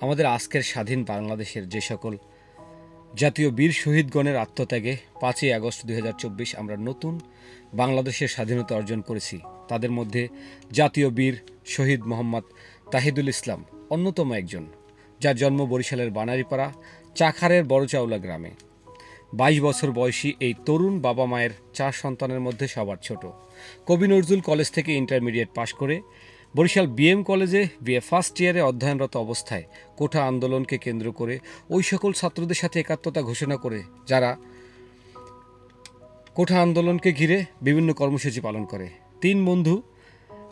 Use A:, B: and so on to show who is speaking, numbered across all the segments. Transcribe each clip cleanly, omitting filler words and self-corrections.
A: আমাদের আজকের স্বাধীন বাংলাদেশের যে সকল জাতীয় বীর শহীদগণের আত্মত্যাগে 5ই আগস্ট 2024 আমরা নতুন বাংলাদেশের স্বাধীনতা অর্জন করেছি। তাদের মধ্যে জাতীয় বীর শহীদ মোহাম্মদ তাহিদুল ইসলাম অন্যতম একজন, যার জন্ম বরিশালের বানারীপাড়া চাখারের বড়চাউলা গ্রামে। 22 বছর বয়সী এই তরুণ বাবা মায়ের 4 সন্তানের মধ্যে সবার ছোট। কবি নজরুল কলেজ থেকে ইন্টারমিডিয়েট পাশ করে বরিশাল বিএম কলেজে বিএ ফার্স্ট ইয়ারে অধ্যয়নরত অবস্থায় কোঠা আন্দোলনকে কেন্দ্র করে ওই সকল ছাত্রদের সাথে একাত্মতা ঘোষণা করে যারা কোঠা আন্দোলনকে ঘিরে বিভিন্ন কর্মসূচি পালন করে। 3 বন্ধু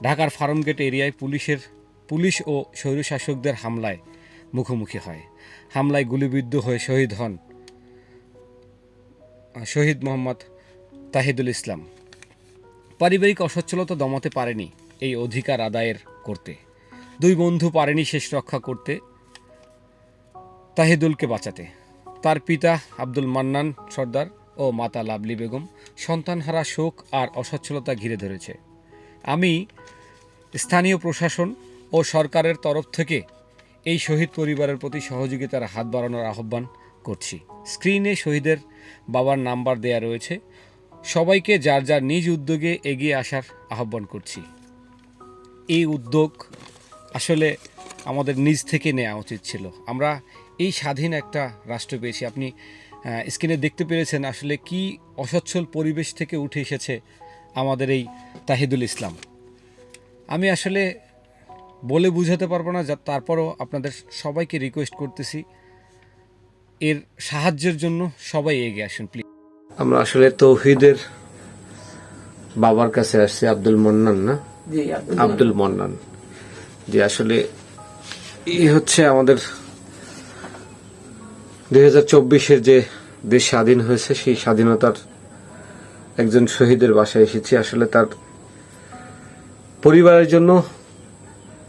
A: ঢাকার ফার্মগেট এরিয়ায় পুলিশ ও স্বৈরশাসকদের হামলায় মুখোমুখি হয়। হামলায় গুলিবিদ্ধ হয়ে শহীদ হন শহীদ মোহাম্মদ তাহিদুল ইসলাম। পারিবারিক অসচ্ছলতা দমাতে পারেনি এই অধিকার আদায়ের করতে। 2 বন্ধু পারেনি শেষ রক্ষা করতে, তাহিদুলকে বাঁচাতে। তার পিতা আব্দুল মান্নান সর্দার ও মাতা লাভলি বেগম সন্তানহারা শোক আর অসচ্ছলতা ঘিরে ধরেছে। আমি স্থানীয় প্রশাসন ও সরকারের তরফ থেকে এই শহীদ পরিবারের প্রতি সহযোগিতার হাত বাড়ানোর আহ্বান করছি। স্ক্রিনে শহীদের বাবার নাম্বার দেয়া রয়েছে। সবাইকে যার যার নিজ উদ্যোগে এগিয়ে আসার আহ্বান করছি। এই উদ্যোগ আসলে আমাদের নিজ থেকে নেওয়া উচিত ছিল। আমরা এই স্বাধীন একটা রাষ্ট্র পেয়েছি। আপনি স্ক্রিনে দেখতে পেরেছেন আসলে কি অসচ্ছল পরিবেশ থেকে উঠে এসেছে আমাদের এই তাহিদুল ইসলাম। আমি আসলে বলে বুঝাতে পারবো না, তারপরও আপনাদের সবাইকে রিকোয়েস্ট করতেছি এর সাহায্যের জন্য সবাই এগিয়ে আসুন প্লিজ।
B: আমরা আসলে তৌহিদের বাবার কাছে আসছি, আব্দুল মান্নান না, আব্দুল মান্নান, যে আসলে এই হচ্ছে আমাদের 2024-এর যে দেশ স্বাধীন হয়েছে সেই স্বাধীনতার একজন শহীদের বাসায় এসেছি। আসলে তার পরিবারের জন্য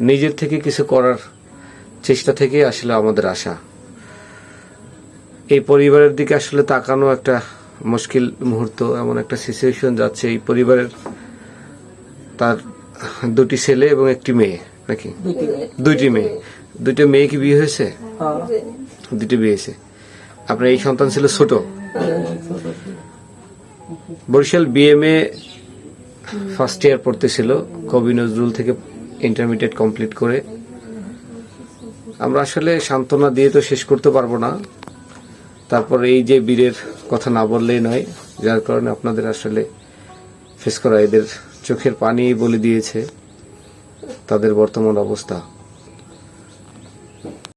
B: নিজের থেকে কিছু করার চেষ্টা থেকে আসলে আমাদের আশা। এই পরিবারের দিকে আসলে তাকানো একটা মুশকিল মুহূর্ত, এমন একটা সিচুয়েশন যাচ্ছে। এই পরিবারের তার 2টি ছেলে এবং 1টি মেয়ে, নাকি 2টি মেয়ে। 2টা মেয়ে কি বিয়ে হয়েছে? 2টি বিয়ে হয়েছে। আপনার এই সন্তান ছিল ছোট। বরিশাল বিএমএ ফার্স্ট ইয়ার পড়তেছিল, কবি নজরুল থেকে ইন্টারমিডিয়েট কমপ্লিট করে। আমরা আসলে সান্ত্বনা দিয়ে তো শেষ করতে পারবো না। তারপর এই যে বীরের কথা না বললেই নয়, যার কারণে আপনাদের আসলে ফেস করা, এদের চোখের পানি বলে দিয়েছে তাদের বর্তমান অবস্থা।